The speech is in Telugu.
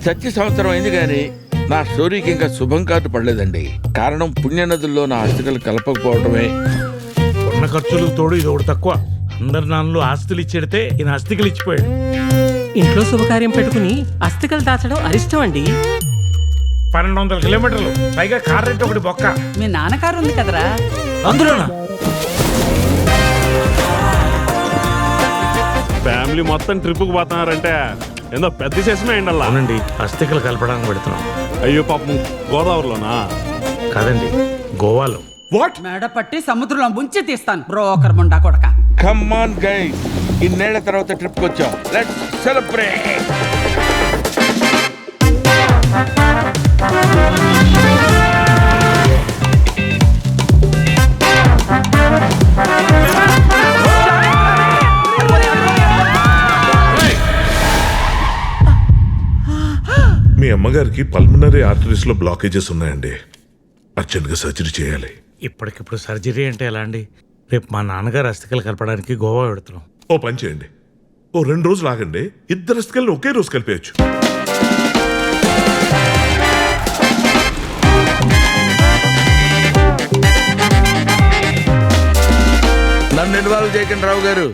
చచ్చి సంవత్సరం అయింది కానీ నా స్టోరీకి ఇంకా శుభం కార్డు పడలేదండి. కారణం పుణ్యనదుల్లో నా అస్థికలు కలపకపోవడమే. ఉన్న ఖర్చులకు తోడు ఇది ఒకటి తక్కువ. అందరి నాన్నలు ఆస్తులు ఇచ్చేడితే ఈయన అస్థికలు ఇచ్చిపోయాడు. ఇంట్లో శుభకార్యం పెట్టుకుని అస్థికలు దాచడం అరిష్టం అండి. 1200 కిలోమీటర్లు, పైగా కార్ రెంట్ ఒకటి బొక్క. మీ నాన్న కారు ఉంది కదరా. అందులోనా? ఫ్యామిలీ మొత్తం ట్రిప్కి పోతున్నారంటే ఏదో పెద్ద చేసమే అయిండల్లా. అవునండి, అస్థికలు కలపడానికి పెడుతున్నాం. అయ్యో పాపం, గోదావరిలోనా? కాదండి, గోవాలో. వాట్? మెడ పట్టి సముద్రంలో ముంచి తీస్తాను బ్రోకర్ ముండా కొడక. కమ్ ఆన్ గైస్, ఇన్నేళ్ల తర్వాత ట్రిప్కి వచ్చాం. Let's celebrate. మీ అమ్మగారికి పల్మనరీ ఆర్టరీస్ లో బ్లాకేజెస్ ఉన్నాయండి. అర్జెంట్గా సర్జరీ చేయాలి. ఇప్పటికిప్పుడు సర్జరీ అంటే ఎలా అండి? రేపు మా నాన్నగారు అస్థికలు కలపడానికి గోవా పెడుతున్నాం. ఓ పని చేయండి, ఓ 2 రోజులు ఆగండి. ఇద్దరు అస్థికల్ని ఒకే రోజు కలిపేయచ్చు. నన్ను ఇన్వాల్వ్ చేయకండి రావు గారు.